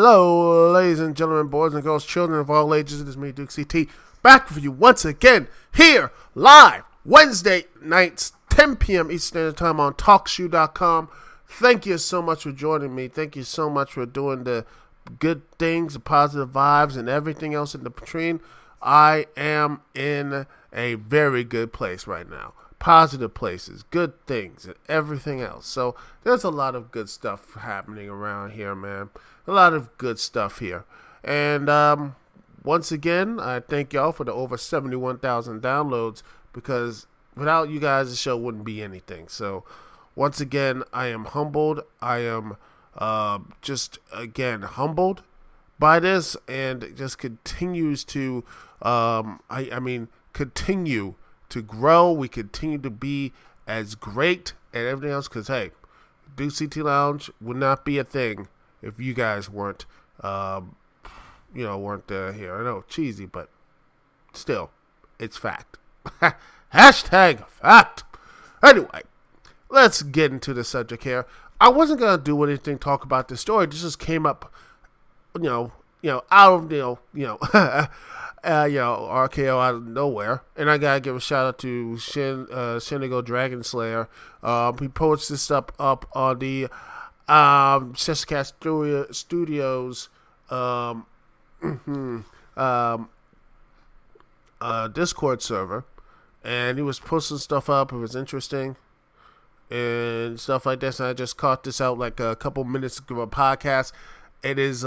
Hello, ladies and gentlemen, boys and girls, children of all ages. It is me, Dukect, back for you once again here live Wednesday nights, 10 p.m. Eastern Standard Time on TalkShoe.com. Thank you so much for joining me. Thank you so much for doing the good things, the positive vibes, and everything else in the between. I am in a very good place right now. Positive places, good things, and everything else. So there's a lot of good stuff happening around here, man. A lot of good stuff here. And once again, I thank y'all for the over 71,000 downloads, because without you guys, the show wouldn't be anything. So once again, I am humbled. I am just, again, humbled by this, and it just continues to, continue to grow. We continue to be as great and everything else, because, hey, Dukect Lounge would not be a thing if you guys weren't, weren't here. I know, cheesy, but still, it's fact. Hashtag fact. Anyway, let's get into the subject here. I wasn't going to do anything, talk about this story. This just came up, out of, RKO out of nowhere. And I gotta give a shout out to Shinigo Dragon Slayer. He posted this up on the Sescat Studios Discord server, and he was posting stuff up. It was interesting and stuff like this, and I just caught this out like a couple minutes ago a podcast. It is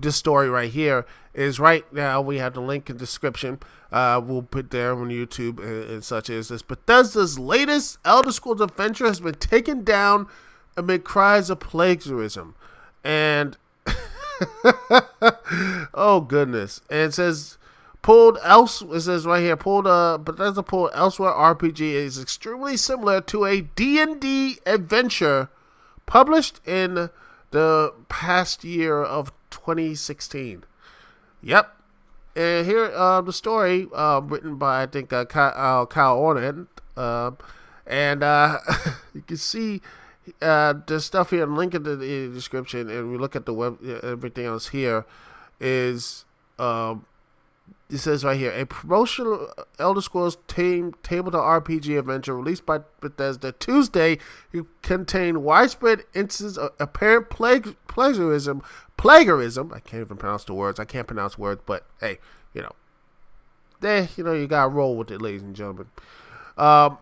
this story right here is right now. We have the link in the description. We'll put there on YouTube and such as this. Bethesda's latest Elder Scrolls adventure has been taken down amid cries of plagiarism. And oh goodness. And it says Bethesda pulled elsewhere RPG is extremely similar to a D&D adventure published in the past year of 2016. Yep. And here, the story, written by, I think, Kyle Ornan. And you can see the stuff here, link in the description, and we look at the web, everything else here is, it says right here, a promotional Elder Scrolls tabletop RPG adventure released by Bethesda Tuesday contained widespread instances of apparent plagiarism. I can't even pronounce the words. I can't pronounce words, but hey, you gotta roll with it, ladies and gentlemen. A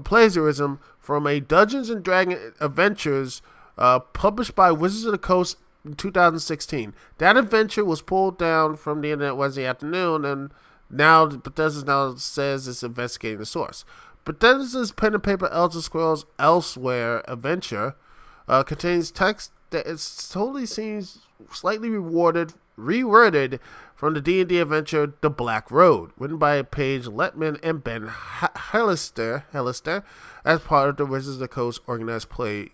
plagiarism from a Dungeons and Dragons adventures published by Wizards of the Coast in 2016. That adventure was pulled down from the internet Wednesday afternoon, and now Bethesda says it's investigating the source. Bethesda's pen and paper Elder Scrolls Elsewhere adventure contains text that it totally seems slightly reworded from the D&D adventure The Black Road, written by Paige Letman and Ben Hellister as part of the Wizards of the Coast organized play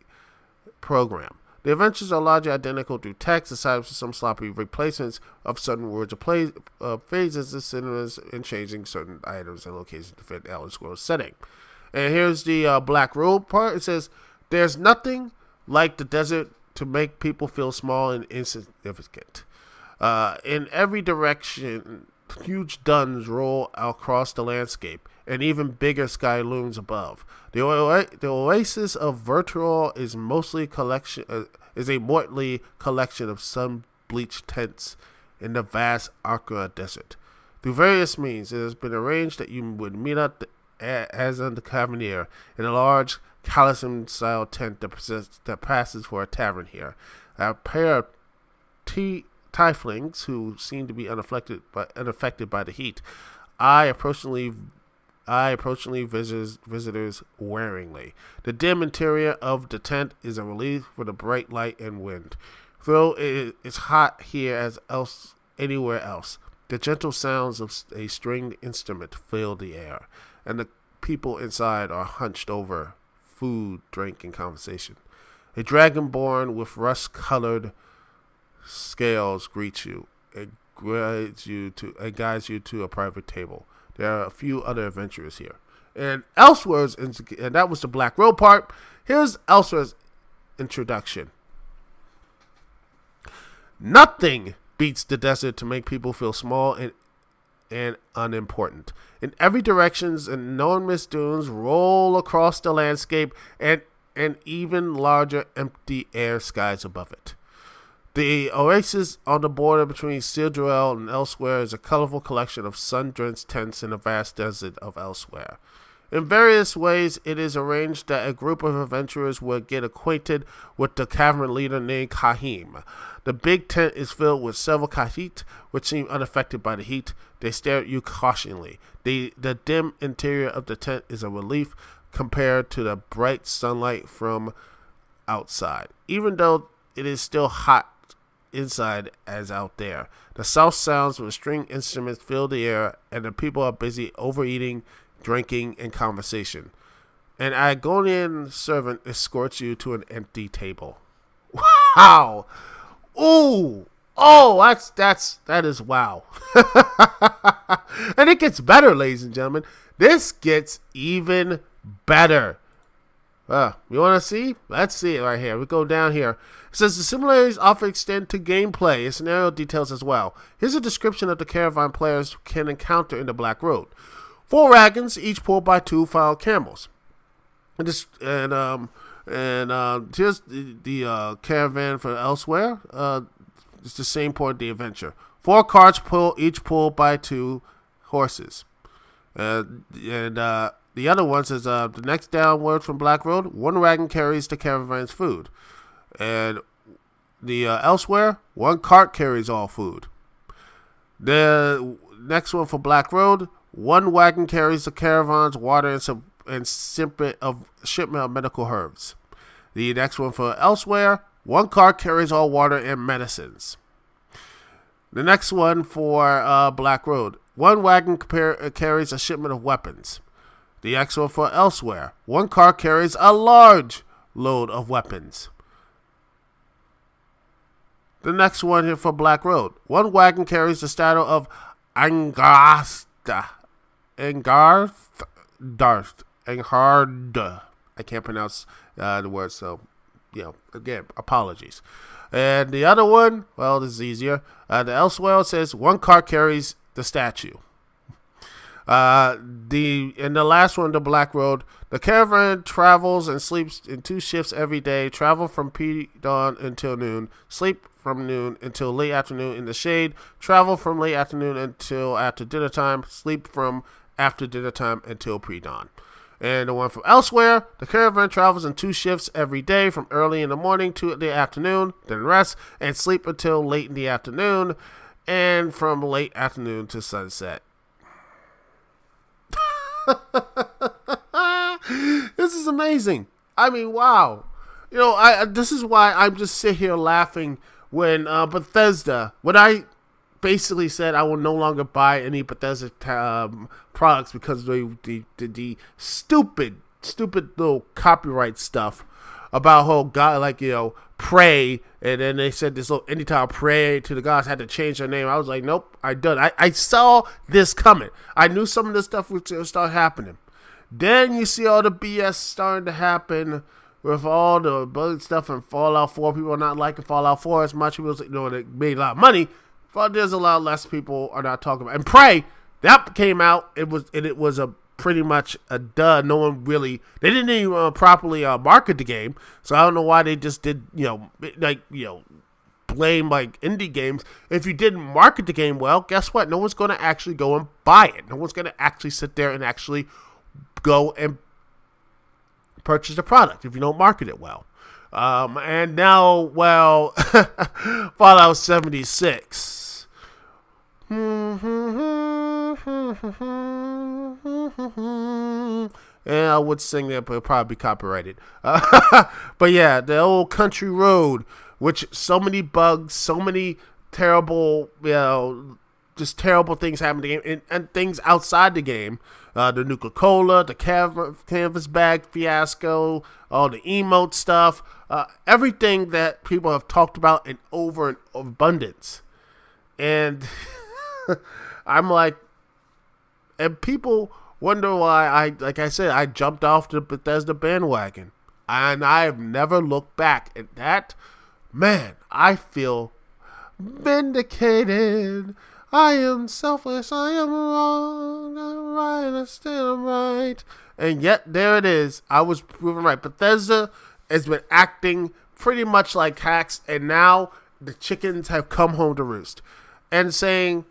program. The adventures are largely identical through text, aside from some sloppy replacements of certain words or phrases, the cinemas, and changing certain items and locations to fit the Elder Scrolls setting. And here's the Black Road part. It says, "There's nothing like the desert to make people feel small and insignificant. In every direction, huge duns roll across the landscape, and even bigger sky looms above. The oasis of Virtual is a motley collection of sun-bleached tents in the vast Arkra desert. Through various means, it has been arranged that you would meet up as in the Cavernier in a large Coliseum-style tent that passes for a tavern here. A pair of tieflings who seem to be unaffected by the heat. I approachingly visitors waringly. The dim interior of the tent is a relief for the bright light and wind. Though it is hot here as anywhere else, the gentle sounds of a stringed instrument fill the air, and the people inside are hunched over food, drink, and conversation. A dragonborn with rust-colored scales greets you and guides you to a private table. There are a few other adventurers here. And Elsewhere's, and that was the Black Road part. Here's Elsewhere's introduction. Nothing beats the desert to make people feel small and unimportant. In every direction, enormous dunes roll across the landscape and even larger empty air skies above it. The oasis on the border between Sidrel and elsewhere is a colorful collection of sun-drenched tents in a vast desert of elsewhere. In various ways, it is arranged that a group of adventurers will get acquainted with the cavern leader named Kahim. The big tent is filled with several Kahit, which seem unaffected by the heat. They stare at you cautioningly. The dim interior of the tent is a relief compared to the bright sunlight from outside, even though it is still hot inside as out there. The soft sounds of string instruments fill the air, and the people are busy overeating, drinking, and conversation. An Agonian servant escorts you to an empty table. Wow! Ooh! Oh, that is wow. And it gets better, ladies and gentlemen. This gets even better. You want to see? Let's see it right here. We go down here. It says the similarities often extend to gameplay and scenario details as well. Here's a description of the caravan players can encounter in the Black Road. 4 wagons, each pulled by 2 wild camels. Here's the caravan for elsewhere. It's the same point of the adventure. 4 carts each pulled by 2 horses. The other one says the next downward from Black Road, 1 wagon carries the caravan's food. And the elsewhere, 1 cart carries all food. The next one for Black Road, 1 wagon carries the caravan's water and shipment of medical herbs. The next one for elsewhere, 1 cart carries all water and medicines. The next one for Black Road, 1 wagon carries a shipment of weapons. The next one for elsewhere, 1 car carries a large load of weapons. The next one here for Black Road, 1 wagon carries the statue of Angarth. I can't pronounce the word, so, again, apologies. And the other one, well, this is easier. The elsewhere says 1 car carries the statue. The last one, the Black Road, the caravan travels and sleeps in 2 shifts every day, travel from pre-dawn until noon, sleep from noon until late afternoon in the shade, travel from late afternoon until after dinner time, sleep from after dinner time until pre-dawn. And the one from elsewhere, the caravan travels in 2 shifts every day from early in the morning to the afternoon, then rest and sleep until late in the afternoon, and from late afternoon to sunset. This is amazing. I mean, wow. This is why I'm just sit here laughing when Bethesda, when I basically said I will no longer buy any Bethesda products because of the stupid little copyright stuff about how God, pray, and then they said this little anytime pray to the gods had to change their name. I was like, nope, I'm done. I saw this coming. I knew some of this stuff would start happening. Then you see all the BS starting to happen with all the bug stuff and Fallout 4. People are not liking Fallout 4 as much. People they made a lot of money, but there's a lot less people are not talking about. And Prey, that came out. It was a pretty much a dud. No one really, they didn't even properly market the game, so I don't know why they just did blame indie games. If you didn't market the game well, guess what? No one's going to actually go and buy it. No one's going to actually sit there and actually go and purchase the product if you don't market it well. And now, well, Fallout 76. And I would sing that, but it'll probably be copyrighted. But yeah, the old country road, which so many bugs, so many terrible, just terrible things happen in the game, and things outside the game. The Nuka-Cola, the canvas bag fiasco, all the emote stuff, everything that people have talked about in over abundance. And I'm like, and people wonder why I jumped off the Bethesda bandwagon. And I have never looked back at that. Man, I feel Vindicated. I am selfless. I am wrong. I'm right. I still am right. And yet, there it is. I was proven right. Bethesda has been acting pretty much like hacks, and now the chickens have come home to roost. And saying,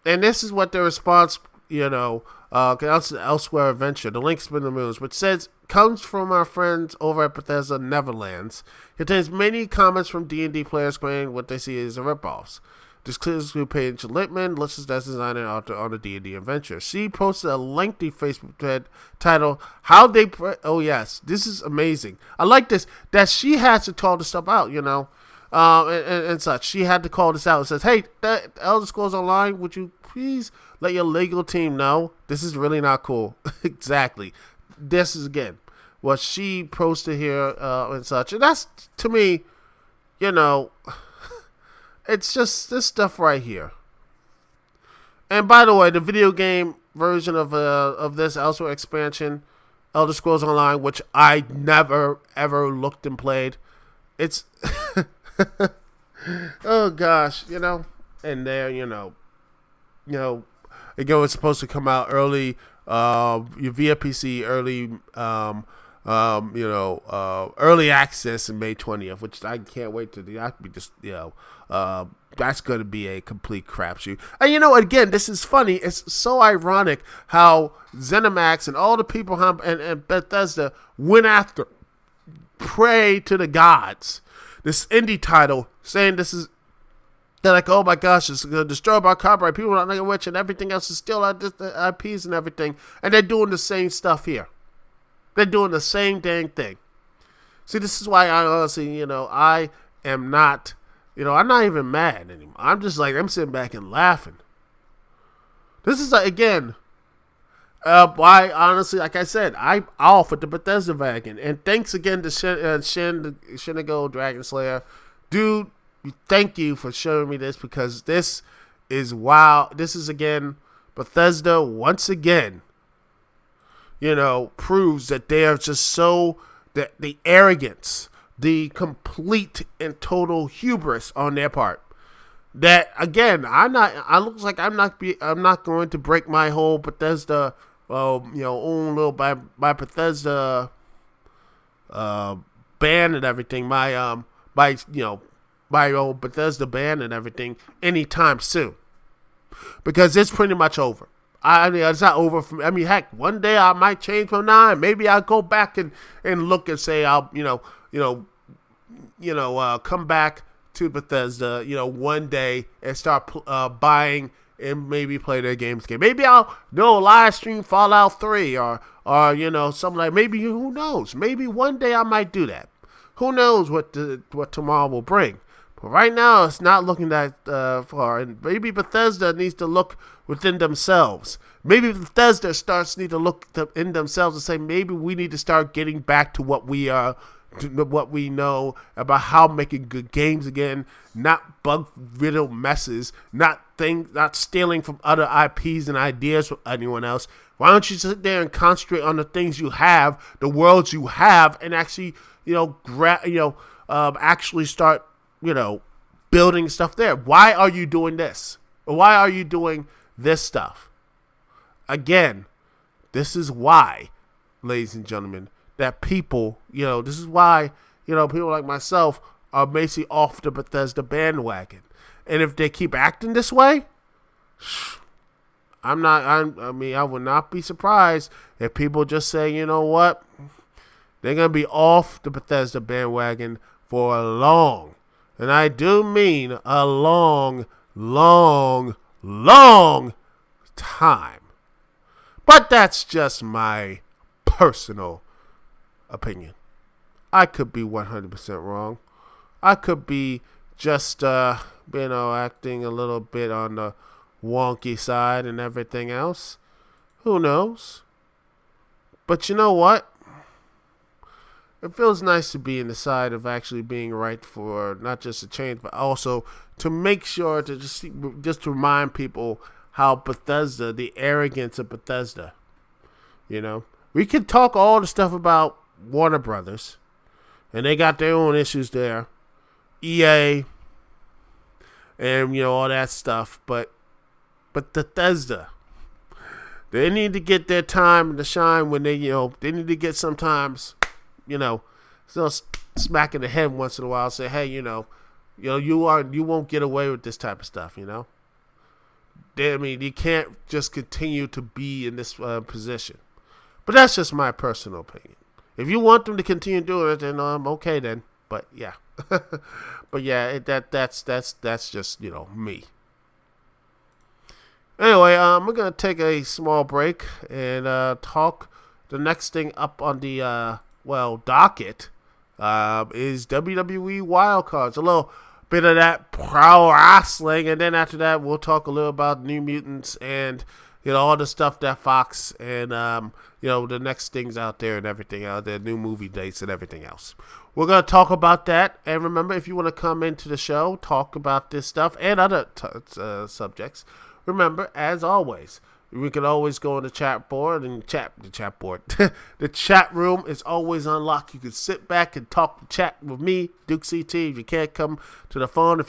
and this is what their response, elsewhere adventure, the link's been removed, which says, comes from our friends over at Bethesda Neverlands. Contains many comments from D&D players claiming what they see as a ripoffs. This clears who Paige Littman, listed as designer and author on the D&D adventure. She posted a lengthy Facebook thread titled, How They... Oh, yes. This is amazing. I like this, that she has to call this stuff out, and such. She had to call this out and says, hey, Elder Scrolls Online, would you please let your legal team know this is really not cool? Exactly. This is, again, what she posted here and such. And that's, to me, it's just this stuff right here. And by the way, the video game version of this Elsewhere expansion, Elder Scrolls Online, which I never ever looked and played, it's oh gosh, and there, it's supposed to come out early, via PC early, early access in May 20th, which I can't wait to do. That could be just, that's going to be a complete crapshoot. And again, this is funny. It's so ironic how ZeniMax and all the people and Bethesda went after, pray to the gods. This indie title saying they're like, oh my gosh, it's going to destroy our copyright. People are not rich and everything else is still IPs and everything. And they're doing the same stuff here. They're doing the same dang thing. See, this is why I honestly, I am not, I'm not even mad anymore. I'm just like, I'm sitting back and laughing. This is, again, why, honestly, like I said, I'm off with the Bethesda wagon. And thanks again to Shinigo Dragon Slayer. Dude, thank you for showing me this, because this is wow. This is, again, Bethesda once again, proves that they are just so, that the arrogance, the complete and total hubris on their part. That, again, I'm not going to break my whole Bethesda, own little by Bethesda ban and everything, my old Bethesda ban and everything anytime soon, because it's pretty much over. I mean, it's not over for me. I mean, heck, one day I might change my mind. Maybe I'll go back and look and say I'll, come back to Bethesda, one day and start buying and maybe play their games again. Maybe I'll live stream Fallout 3 or something like. Maybe, who knows? Maybe one day I might do that. Who knows what tomorrow will bring? But right now, it's not looking that far. And maybe Bethesda needs to look within themselves. Maybe Bethesda need to look in themselves and say, maybe we need to start getting back to what we are, to what we know about how making good games again, not bug-riddled messes, not stealing from other IPs and ideas from anyone else. Why don't you sit there and concentrate on the things you have, the worlds you have, and actually, actually start, building stuff there. Why are you doing this? Why are you doing this stuff? Again, this is why, ladies and gentlemen, that people, this is why, people like myself are basically off the Bethesda bandwagon. And if they keep acting this way, I would not be surprised if people just say, you know what, they're going to be off the Bethesda bandwagon for a long, and I do mean a long, long, long time. But that's just my personal opinion. I could be 100% wrong. I could be just, acting a little bit on the wonky side and everything else. Who knows? But you know what? It feels nice to be in the side of actually being right for not just a change, but also to make sure to just to remind people how Bethesda, the arrogance of Bethesda. We could talk all the stuff about Warner Brothers, and they got their own issues there. EA, and all that stuff. But Bethesda, they need to get their time to shine when they need to get sometimes, still smack in the head once in a while. Say, hey, you won't get away with this type of stuff. I mean, you can't just continue to be in this position. But that's just my personal opinion. If you want them to continue doing it, then okay then. But yeah, that's just me. Anyway, we're gonna take a small break and talk. The next thing up on the docket is WWE Wild Cards. A little bit of that pro wrestling, and then after that, we'll talk a little about New Mutants and all the stuff that Fox and the next things out there and everything out there, new movie dates and everything else. We're gonna talk about that, and remember, if you want to come into the show, talk about this stuff and other subjects. Remember, as always, we can always go on the chat board and the chat board. The chat room is always unlocked. You can sit back and talk, chat with me, Dukect. If you can't come to the phone,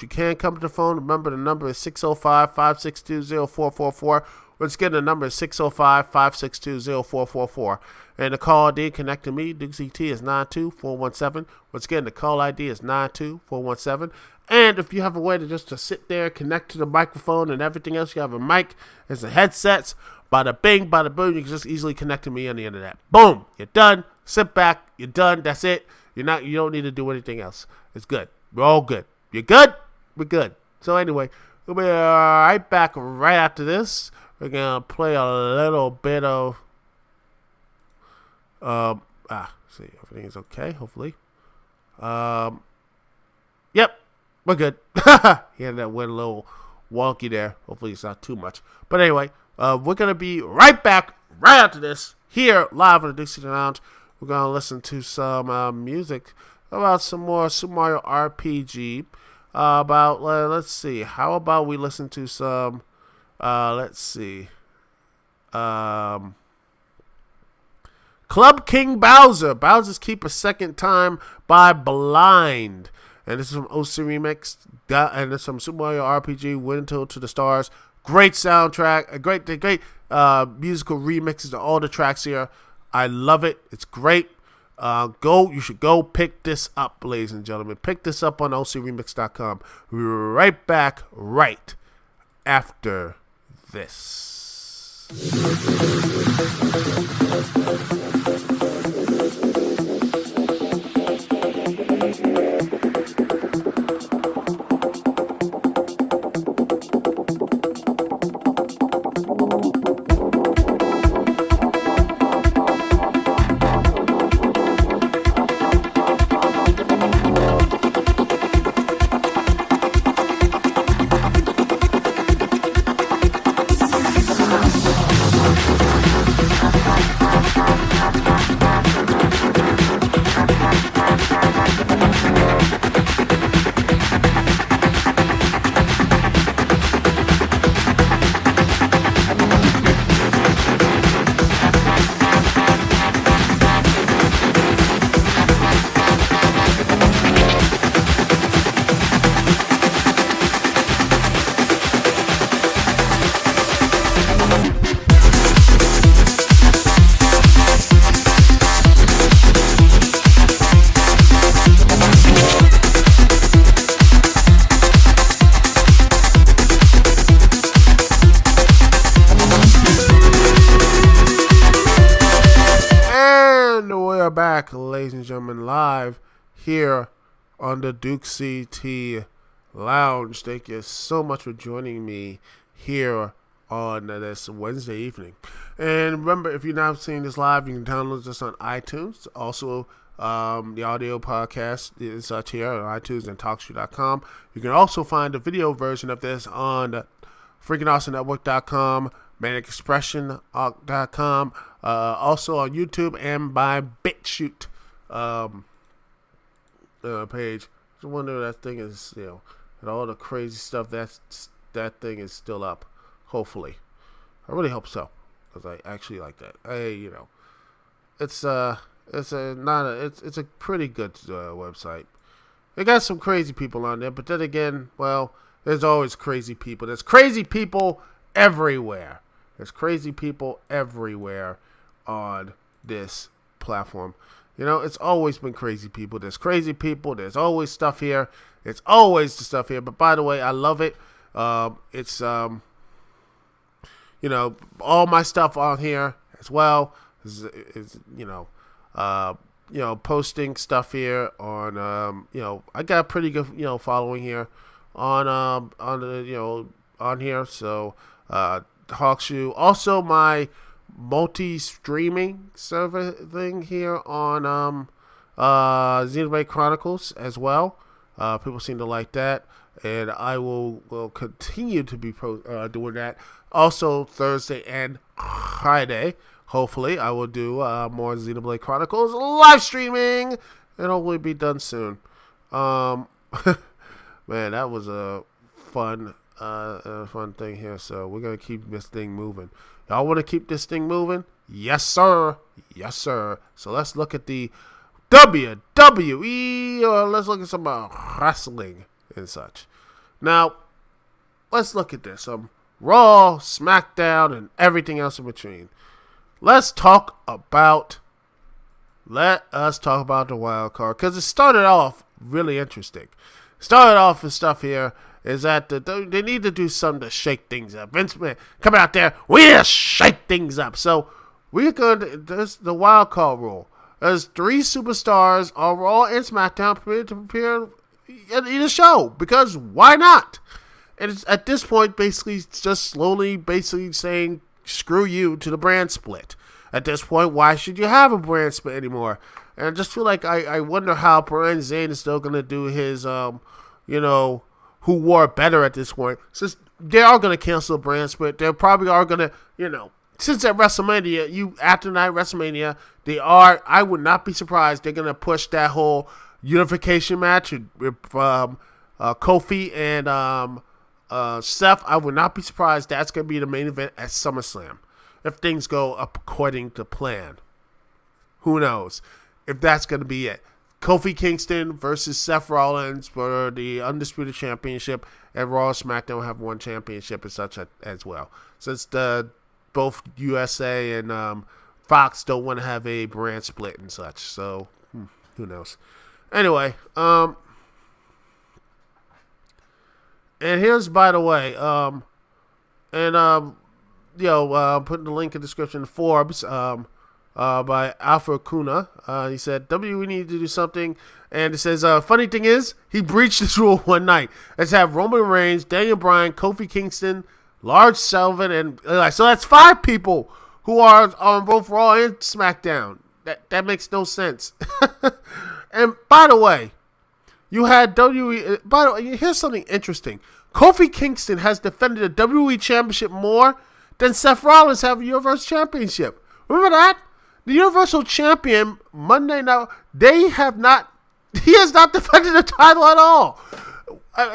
remember the number is 605-562-0444. Once again, the number is 605-562-0444. And the call ID connect to me, Dukect, is 92417. Once again, the call ID is 92417. And if you have a way to sit there, connect to the microphone and everything else, you have a mic and some headsets, bada bing, bada boom, you can just easily connect to me on the internet. Boom, you're done. Sit back, you're done. That's it. You don't need to do anything else. It's good. We're all good. You're good? We're good. So anyway, we'll be right back right after this. We're gonna play a little bit of see, everything is okay, hopefully. Yep, we're good. Yeah, that went a little wonky there. Hopefully it's not too much. But anyway, we're gonna be right back right after this here live on the Dukect Lounge. We're gonna listen to some music about some more Super Mario RPG. About let's see, how about we listen to some let's see. Club King Bowser. Bowser's Keep a Second Time by Blind. And this is from OC Remix. And it's from Super Mario RPG Winter to the Stars. Great soundtrack. A great musical remixes of all the tracks here. I love it. It's great. You should go pick this up, ladies and gentlemen. Pick this up on OCRemix.com. We'll be right back right after this. Back, ladies and gentlemen, live here on the Dukect Lounge. Thank you so much for joining me here on this Wednesday evening. And remember, if you're not seeing this live, you can download this on iTunes. Also, the audio podcast is here on iTunes and TalkShoe.com. You can also find the video version of this on FreakingAwesomeNetwork.com, ManicExpression.com, also on YouTube and by BitChute page. I wonder if that thing is, and all the crazy stuff, that thing is still up. Hopefully, I really hope so, because I actually like that. It's a pretty good website. It got some crazy people on there, but then again, well, There's always crazy people. There's crazy people everywhere. There's crazy people everywhere on this platform. You know, it's always been crazy people. There's crazy people. There's always stuff here. It's always the stuff here. But by the way, I love it. It's you know, all my stuff on here as well is posting stuff here on I got a pretty good following here on here. So Hawkshoe, also my multi-streaming server thing here on Xenoblade Chronicles as well. People seem to like that, and I will continue to be doing that. Also Thursday and Friday, hopefully I will do more Xenoblade Chronicles live streaming, and hopefully be done soon. Man, that was a fun thing here. So we're gonna keep this thing moving. Y'all want to keep this thing moving? Yes, sir. Yes, sir. So let's look at the WWE, or let's look at some wrestling and such. Now, let's look at this. Raw, Smackdown, and everything else in between. Let us talk about the wild card, because it started off really interesting. Started off with stuff here is that they need to do something to shake things up. Vince McMahon, come out there, we need to shake things up. So we're going to, this the wild card rule. There's 3 superstars on Raw and SmackDown to prepare in a show, because why not? And it's, at this point, basically just slowly saying screw you to the brand split. At this point, why should you have a brand split anymore? And I just feel like I wonder how Brian Zane is still going to do his, who wore better at this point. Since they are going to cancel the brand split, they probably are going to, since at WrestleMania, after night WrestleMania, I would not be surprised they're going to push that whole unification match with Kofi and Seth. I would not be surprised that's going to be the main event at SummerSlam if things go according to plan. Who knows if that's going to be it. Kofi Kingston versus Seth Rollins for the Undisputed Championship, and Raw and SmackDown have one championship and such as well. Since both USA and Fox don't want to have a brand split and such, so who knows. Anyway, and here's, by the way, putting the link in the description to Forbes, by Alpha Kuna. He said, WWE needed to do something. And it says, funny thing is, he breached this rule one night. Let's have Roman Reigns, Daniel Bryan, Kofi Kingston, Lars Sullivan, and so that's 5 people who are on both Raw and SmackDown. That makes no sense. And by the way, you had WWE. By the way, here's something interesting. Kofi Kingston has defended the WWE Championship more than Seth Rollins have a Universal Championship. Remember that? The Universal Champion, Monday Night, he has not defended the title at all.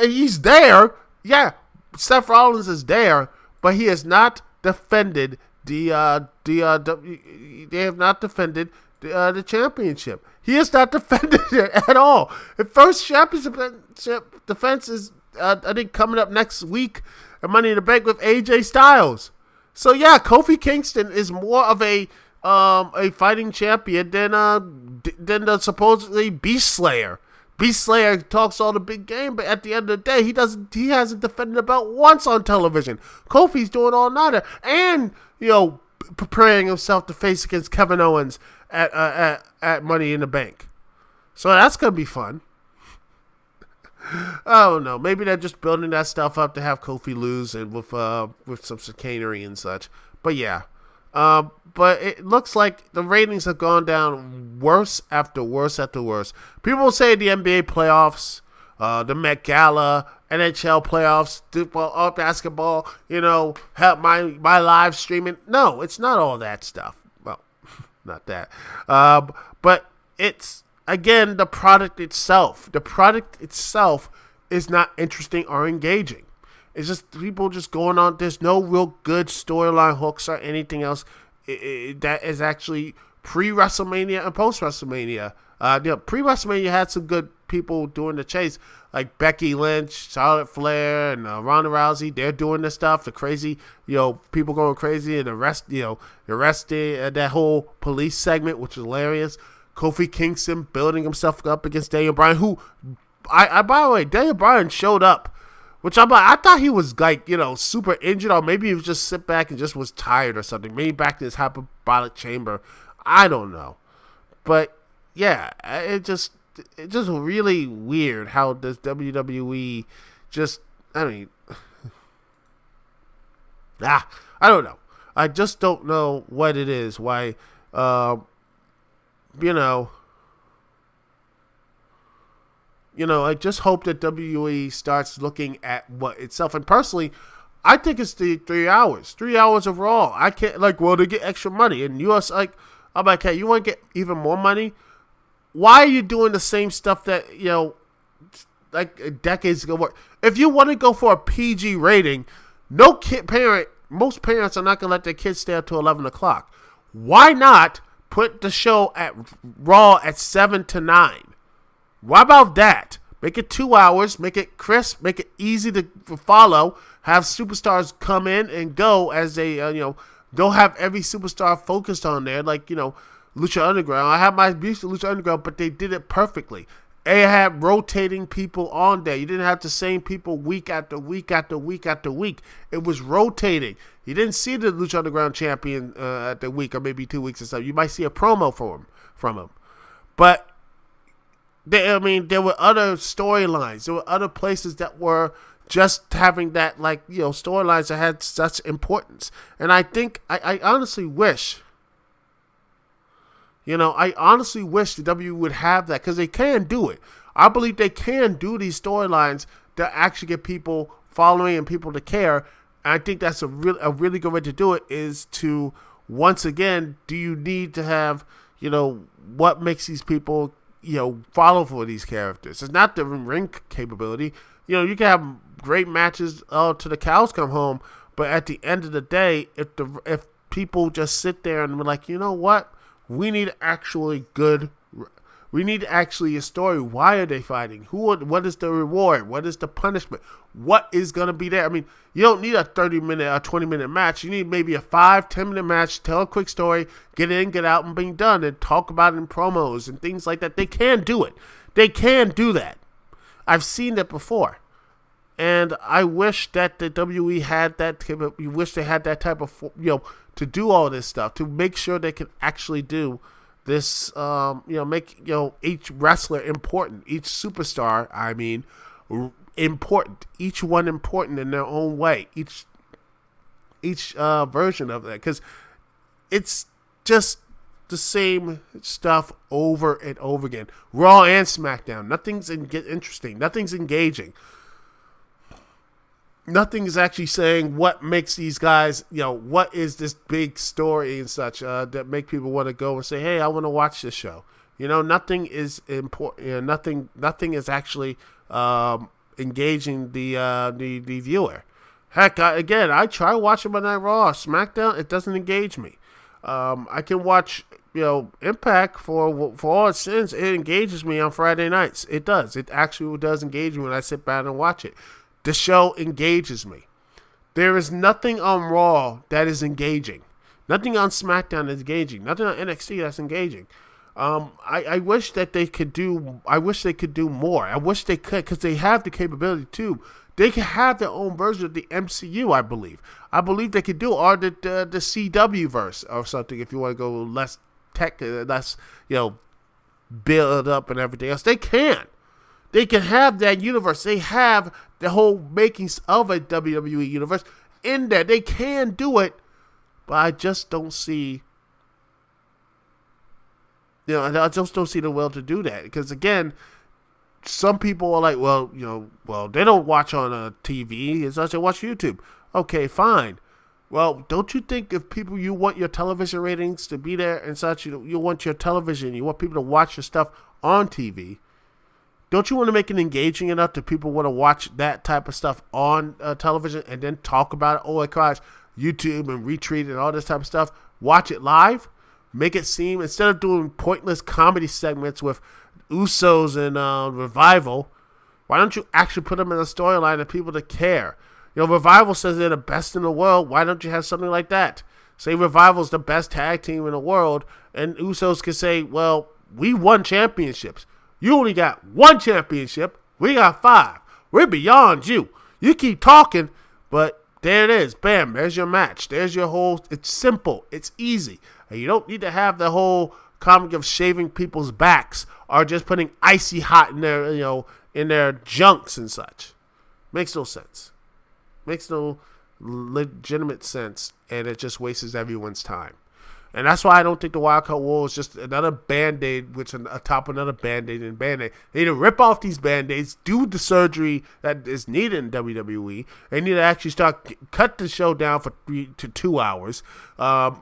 He's there. Yeah, Seth Rollins is there, but he has not defended they have not defended the championship. He has not defended it at all. The first championship defense is, I think, coming up next week at Money in the Bank with AJ Styles. So yeah, Kofi Kingston is more of a fighting champion than the supposedly Beast Slayer. Beast Slayer talks all the big game, but at the end of the day, he hasn't defended the belt once on television. Kofi's doing all nighter, and preparing himself to face against Kevin Owens at Money in the Bank. So that's gonna be fun. I don't know. Maybe they're just building that stuff up to have Kofi lose, and with some chicanery and such. But yeah. But it looks like the ratings have gone down worse after worse after worse. People say the NBA playoffs, the Met Gala, NHL playoffs, football, basketball, help my live streaming. No, it's not all that stuff. Well, not that. But it's, again, the product itself. The product itself is not interesting or engaging. It's just people just going on. There's no real good storyline hooks or anything else that is actually pre-WrestleMania and post-WrestleMania Pre-WrestleMania had some good people doing the chase, like Becky Lynch, Charlotte Flair, and Ronda Rousey. They're doing this stuff. The crazy, people going crazy, and the rest, that whole police segment, which was hilarious. Kofi Kingston building himself up against Daniel Bryan, who, by the way, Daniel Bryan showed up, which I thought he was like, super injured, or maybe he was just sit back and just was tired or something. Maybe back in his hyperbolic chamber. I don't know, but yeah, it's just really weird how this WWE I don't know. I just don't know what it is. Why, I just hope that WWE starts looking at what itself. And personally, I think it's the 3 hours. 3 hours of Raw. I can't, they get extra money. And I'm like, hey, you want to get even more money? Why are you doing the same stuff that, decades ago? If you want to go for a PG rating, most parents are not going to let their kids stay up till 11 o'clock. Why not put the show at Raw at 7 to 9? Why about that? Make it 2 hours, make it crisp, make it easy to follow, have superstars come in and go as they, don't have every superstar focused on there, Lucha Underground. I have my beef with Lucha Underground, but they did it perfectly. They had rotating people on there. You didn't have the same people week after week after week after week. It was rotating. You didn't see the Lucha Underground champion at the week or maybe 2 weeks or something. You might see a promo from him. But there were other storylines. There were other places that were just having that, storylines that had such importance. And I think, I honestly wish, the W would have that, because they can do it. I believe they can do these storylines that actually get people following and people to care. And I think that's a really good way to do it, is to, once again, do you need to have, what makes these people follow for these characters? It's not the ring capability. You can have great matches to the cows come home, but at the end of the day, if people just sit there and be like, what, we need actually a story. Why are they fighting? What is the reward? What is the punishment? What is going to be there? You don't need a 30-minute or 20-minute match. You need maybe a 5-10-minute match, tell a quick story, get in, get out, and be done, and talk about it in promos and things like that. They can do it. They can do that. I've seen that before. And I wish that the WWE had that. You wish they had that type of, to do all this stuff, to make sure they can actually do this, make, each wrestler important, each superstar, important, each one important in their own way, each version of that, because it's just the same stuff over and over again. Raw and SmackDown, nothing's interesting, nothing's engaging. Nothing is actually saying what makes these guys, what is this big story and such that make people want to go and say, hey, I want to watch this show. Nothing is important. Nothing is actually engaging the viewer. Heck, I try watching Monday Night Raw, SmackDown. It doesn't engage me. I can watch, Impact for all its sins. It engages me on Friday nights. It does. It actually does engage me when I sit back and watch it. The show engages me. There is nothing on Raw that is engaging. Nothing on SmackDown is engaging. Nothing on NXT that's engaging. I wish that they could do. I wish they could do more. I wish they could, because they have the capability too. They could have their own version of the MCU. I believe. They could do, or the CW verse or something. If you want to go less tech, less build up and everything else, they can. They can have that universe. They have the whole makings of a WWE universe in there. They can do it, but I just don't see. I just don't see the will to do that. Because again, some people are like, well, they don't watch on a TV. It's such they watch YouTube. Okay, fine. Well, don't you think if people, you want your television ratings to be there and such, you want your television, you want people to watch your stuff on TV. Don't you want to make it engaging enough that people want to watch that type of stuff on television and then talk about it? Oh my gosh, YouTube and retweet and all this type of stuff. Watch it live. make it seem, instead of doing pointless comedy segments with Usos and Revival, why don't you actually put them in a storyline that people to care? Revival says they're the best in the world. Why don't you have something like that? Say Revival's the best tag team in the world, and Usos can say, well, we won championships. You only got one championship. We got 5. We're beyond you. You keep talking, but there it is. Bam, there's your match. There's your whole, it's simple. It's easy. And you don't need to have the whole comic of shaving people's backs or just putting icy hot in their, in their junks and such. Makes no sense. Makes no legitimate sense, and it just wastes everyone's time. And that's why I don't think the Wild Card War is just another Band-Aid, which is atop another Band-Aid and Band-Aid. They need to rip off these Band-Aids, do the surgery that is needed in WWE. They need to actually cut the show down for 3 to 2 hours. And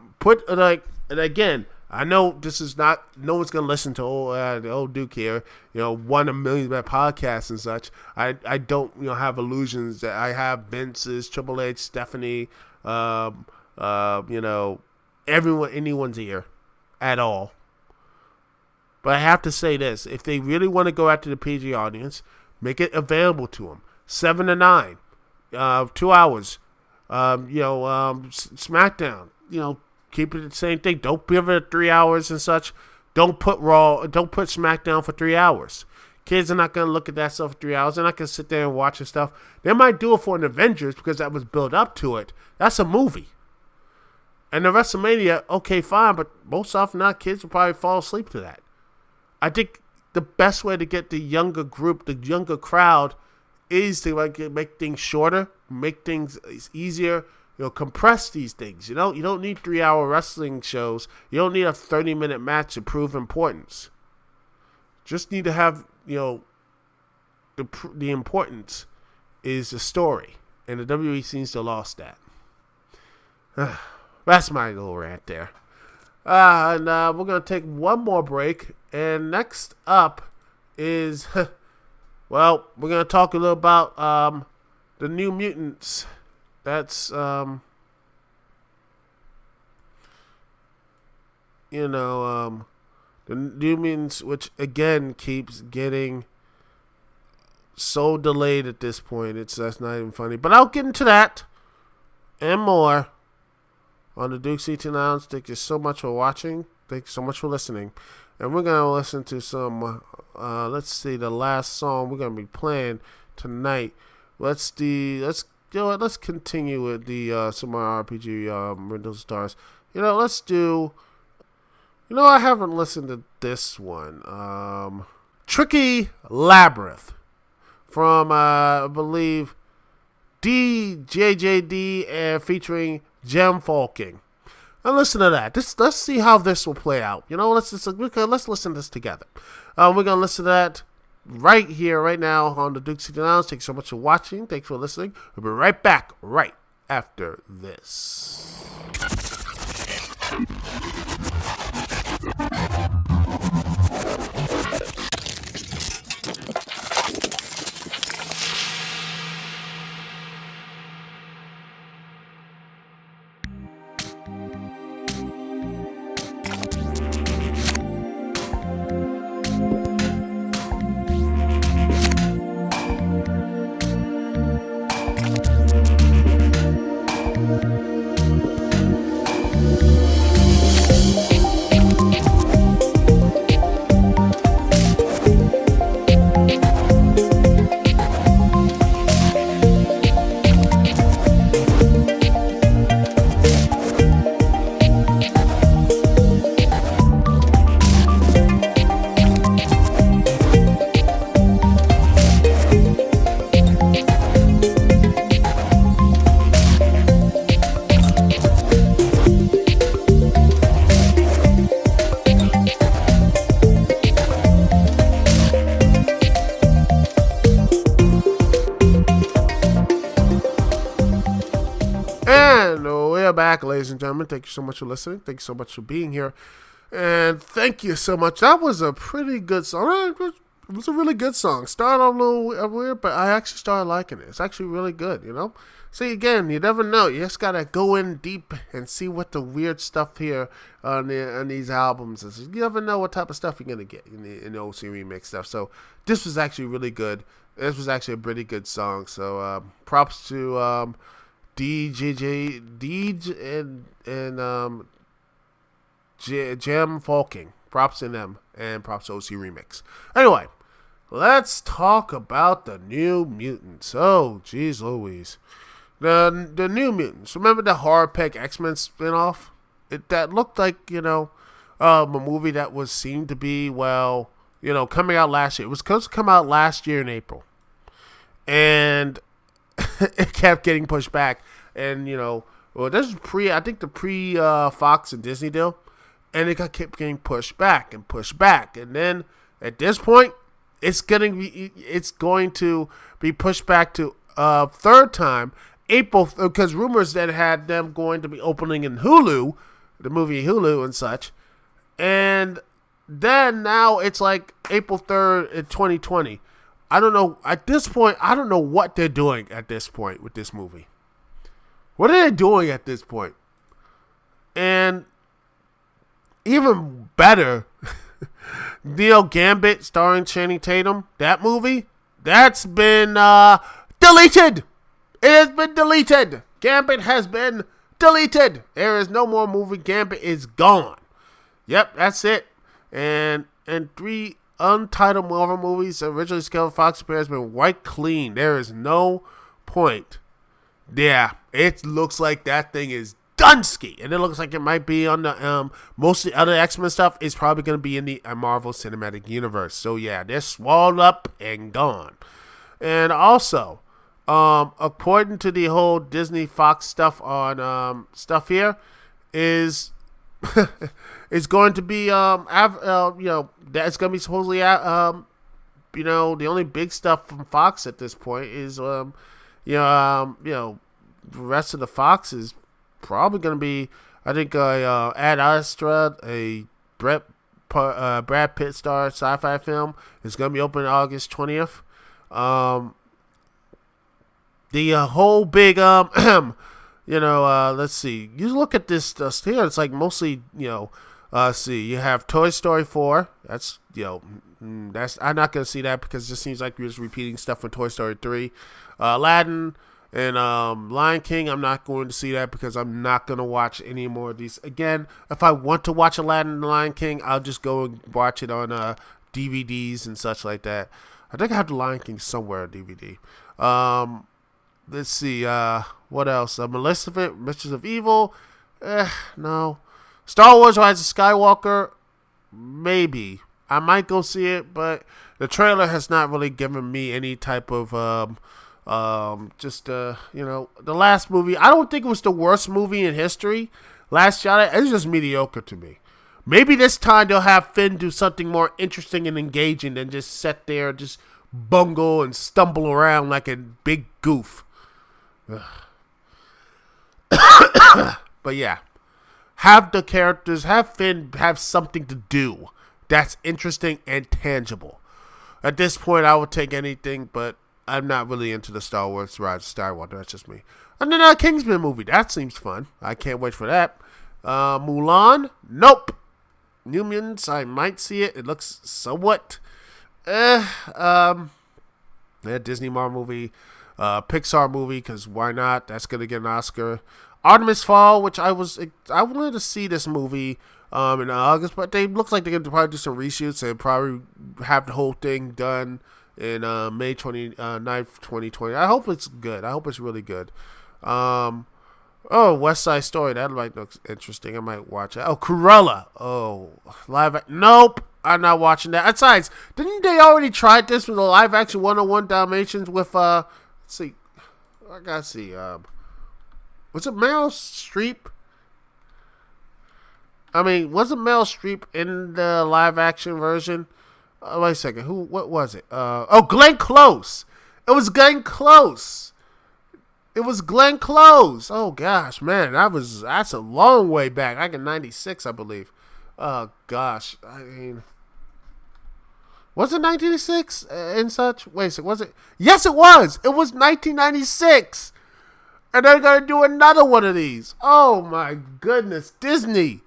again, I know this is not, no one's going to listen to the old Duke here, 1 a million podcasts and such. I don't, have illusions that I have Vince's, Triple H, Stephanie, anyone's ear at all. But I have to say this, if they really want to go after the PG audience, make it available to them. 7 to 9, 2 hours, SmackDown, keep it the same thing. Don't give it 3 hours and such. Don't put SmackDown for 3 hours. Kids are not going to look at that stuff for 3 hours. They're not going to sit there and watch the stuff. They might do it for an Avengers because that was built up to it. That's a movie. And the Wrestlemania, okay, fine, but most often not, kids will probably fall asleep to that. I think the best way to get the younger group, the younger crowd, is to make things shorter, make things easier, compress these things. You don't need 3-hour wrestling shows. You don't need a 30-minute match to prove importance. Just need to have, the importance is the story. And the WWE seems to have lost that. That's my little rant there. And we're going to take one more break. And next up is, we're going to talk a little about the New Mutants. That's, the New Mutants, which again keeps getting so delayed at this point. That's not even funny. But I'll get into that and more on the Dukect Lounge. Thank you so much for watching. Thank you so much for listening. And we're going to listen to some, let's see, the last song we're going to be playing tonight. Let's continue with the some more RPG Riddle Stars. Let's do, I haven't listened to this one. Tricky Labyrinth from, I believe, DJJD and featuring Gem Falking. And listen to that. Let's see how this will play out. Let's listen to this together. We're going to listen to that right here, right now on the Dukect Lounge. Thanks so much for watching. Thanks for listening. We'll be right back right after this. Back, ladies and gentlemen. Thank you so much for listening. Thank you so much for being here. And thank you so much. That was a pretty good song. It was a really good song. Started a little weird, but I actually started liking it. It's actually really good, you know? See, again, you never know. You just gotta go in deep and see what the weird stuff here on these albums is. You never know what type of stuff you're gonna get in the OC remix stuff. So this was actually really good. This was actually a pretty good song. So props to DJ and Jam Falking. Props to them and props to OC remix. Anyway. Let's talk about the New Mutants. Oh, geez Louise. The New Mutants. Remember the Horror-Pack X-Men spinoff? That looked like, a movie that seemed to be, coming out last year. It was supposed to come out last year in April. And it kept getting pushed back. And, this is I think the pre-Fox and Disney deal. And it kept getting pushed back. And then, at this point, it's going to be pushed back to third time, April, because rumors that had them going to be opening in Hulu, the movie Hulu and such, and then now it's like April 3rd in 2020. I don't know, at this point, I don't know what they're doing at this point with this movie. What are they doing at this point? And even better, Neo Gambit starring Channing Tatum, that movie, that's been deleted. It has been deleted. Gambit has been deleted. There is no more movie. Gambit is gone. Yep, that's it. And 3 untitled Marvel movies originally scheduled for Fox has been wiped clean. There is no point. Yeah, it looks like that thing is Dunsky, and it looks like it might be on the most of the other X-Men stuff is probably going to be in the Marvel Cinematic Universe. So yeah, they're swallowed up and gone. And also, according to the whole Disney Fox stuff on stuff here, is it's going to be that's going to be supposedly the only big stuff from Fox at this point is the rest of the Fox is probably going to be, I think, Ad Astra, a Brad Pitt star sci-fi film. It's going to be open August 20th. The whole big, let's see. You look at this here, it's like mostly, see, you have Toy Story 4. That's, I'm not going to see that because it just seems like you're just repeating stuff from Toy Story 3. Aladdin. And Lion King, I'm not going to see that because I'm not going to watch any more of these. Again, if I want to watch Aladdin and Lion King, I'll just go and watch it on DVDs and such like that. I think I have the Lion King somewhere on DVD. Let's see. What else? Maleficent, Mistress of Evil. No. Star Wars Rise of Skywalker. Maybe. I might go see it, but the trailer has not really given me any type of... the last movie, I don't think it was the worst movie in history. Last Jedi, it's just mediocre to me. Maybe this time they'll have Finn do something more interesting and engaging than just sit there and just bungle and stumble around like a big goof. But yeah, have the characters, have Finn have something to do that's interesting and tangible. At this point, I would take anything, but I'm not really into the Star Wars Rise of Skywalker. That's just me. And then Kingsman movie. That seems fun. I can't wait for that. Mulan. Nope. New Mutants. I might see it. It looks somewhat. Disney Marvel movie. Pixar movie. Because why not? That's going to get an Oscar. Artemis Fall, which I wanted to see this movie in August. But they looks like they're going to probably do some reshoots and probably have the whole thing done in May 29th, 2020. I hope it's good. I hope it's really good. West Side Story. That might look interesting. I might watch it. Oh, Cruella. Oh, nope. I'm not watching that. Besides, didn't they already try this with a live action 101 Dalmatians with, let's see. I gotta see. Was it Meryl Streep? Wasn't Meryl Streep in the live action version? Wait a second. What was it? Glenn Close. It was Glenn Close. Oh gosh, man, that's a long way back. Like in '96, I believe. Oh gosh, Was it 1996 and such? Wait a second, was it? Yes, it was. It was 1996. And they're going to do another one of these. Oh, my goodness. Disney.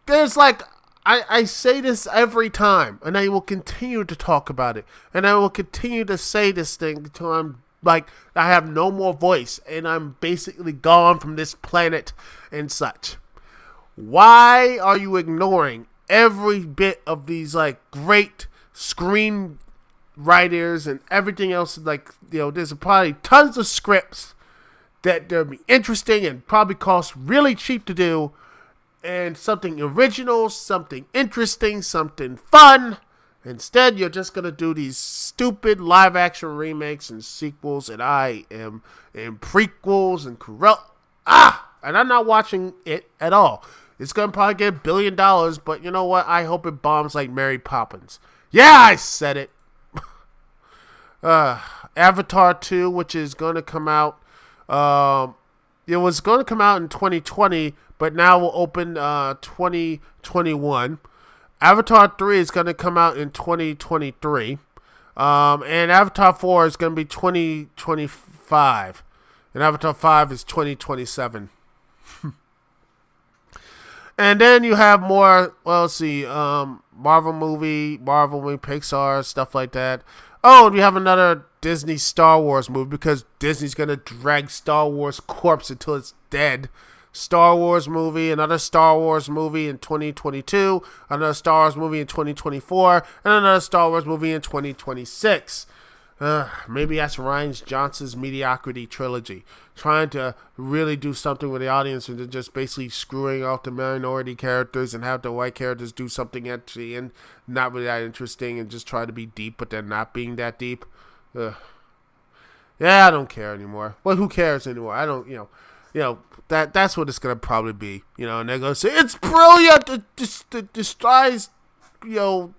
There's like, I say this every time, and I will continue to talk about it. And I will continue to say this thing until I'm like, I have no more voice, and I'm basically gone from this planet and such. Why are you ignoring every bit of these, like, great screen writers and everything else? Like, there's probably tons of scripts that they'll be interesting and probably cost really cheap to do, and something original, something interesting, something fun. Instead, you're just going to do these stupid live-action remakes and sequels, and prequels and and I'm not watching it at all. It's going to probably get $1 billion, but you know what? I hope it bombs like Mary Poppins. Yeah, I said it. Avatar 2, which is going to come out. It was going to come out in 2020, but now will open 2021. Avatar 3 is going to come out in 2023. And Avatar 4 is going to be 2025. And Avatar 5 is 2027. And then you have more, well, let's see, Marvel movie, Pixar, stuff like that. Oh, and we have another Disney Star Wars movie because Disney's going to drag Star Wars corpse until it's dead. Star Wars movie, another Star Wars movie in 2022, another Star Wars movie in 2024, and another Star Wars movie in 2026. Maybe that's Rian Johnson's mediocrity trilogy. Trying to really do something with the audience and just basically screwing off the minority characters and have the white characters do something actually and not really that interesting and just try to be deep, but they're not being that deep. Yeah, I don't care anymore. Well, who cares anymore? I don't, that's what it's going to probably be. And they're going to say, it's brilliant. It destroys,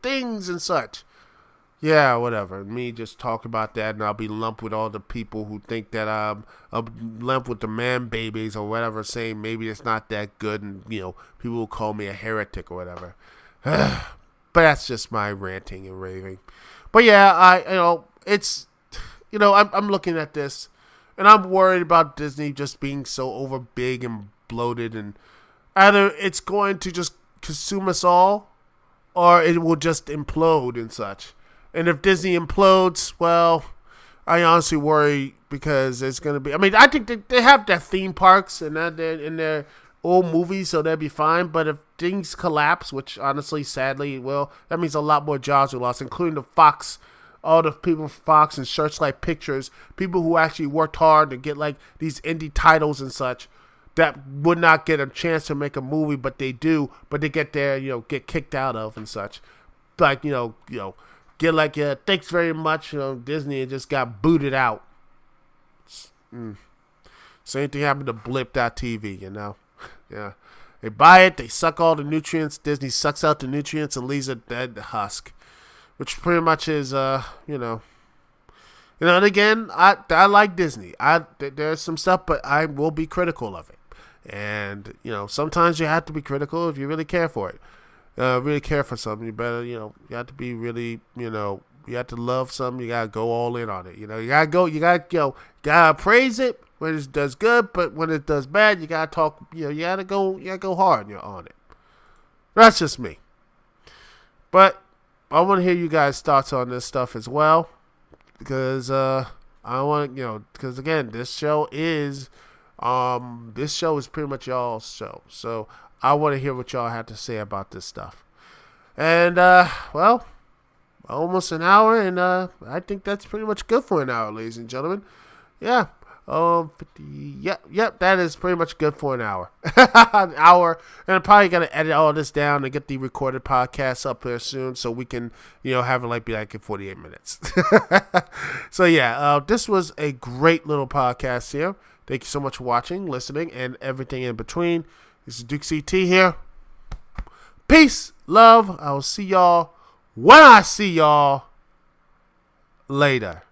things and such. Yeah, whatever. Me just talk about that, and I'll be lumped with all the people who think that I'm lumped with the man babies or whatever, saying maybe it's not that good, and people will call me a heretic or whatever. But that's just my ranting and raving. But yeah, I'm looking at this, and I'm worried about Disney just being so over big and bloated, and either it's going to just consume us all, or it will just implode and such. And if Disney implodes, well, I honestly worry because it's going to be... I mean, I think they have their theme parks and in their old movies, so they'll be fine. But if things collapse, which honestly, sadly, will, that means a lot more jobs are lost, including the Fox, all the people from Fox and Searchlight Pictures, people who actually worked hard to get like these indie titles and such that would not get a chance to make a movie, but they do, but they get there, get kicked out of and such. Like, get like, thanks very much, Disney just got booted out. Same thing happened to Blip.tv, Yeah. They buy it, they suck all the nutrients, Disney sucks out the nutrients and leaves a dead husk. Which pretty much is, and again, I like Disney. There's some stuff, but I will be critical of it. And, sometimes you have to be critical if you really care for it. Really care for something, you better, you have to be really, you have to love something, you gotta go all in on it. You gotta praise it when it does good, but when it does bad, you gotta talk, you gotta go hard on it. That's just me. But I want to hear you guys' thoughts on this stuff as well, because I want, because again, this show is pretty much y'all's show, so I want to hear what y'all have to say about this stuff. And, well, almost an hour, and I think that's pretty much good for an hour, ladies and gentlemen. Yeah. 50, yep, that is pretty much good for an hour. An hour. And I'm probably going to edit all this down and get the recorded podcast up there soon so we can, have it be like in 48 minutes. So, yeah, this was a great little podcast here. Thank you so much for watching, listening, and everything in between. This is Dukect here. Peace, love. I will see y'all when I see y'all later.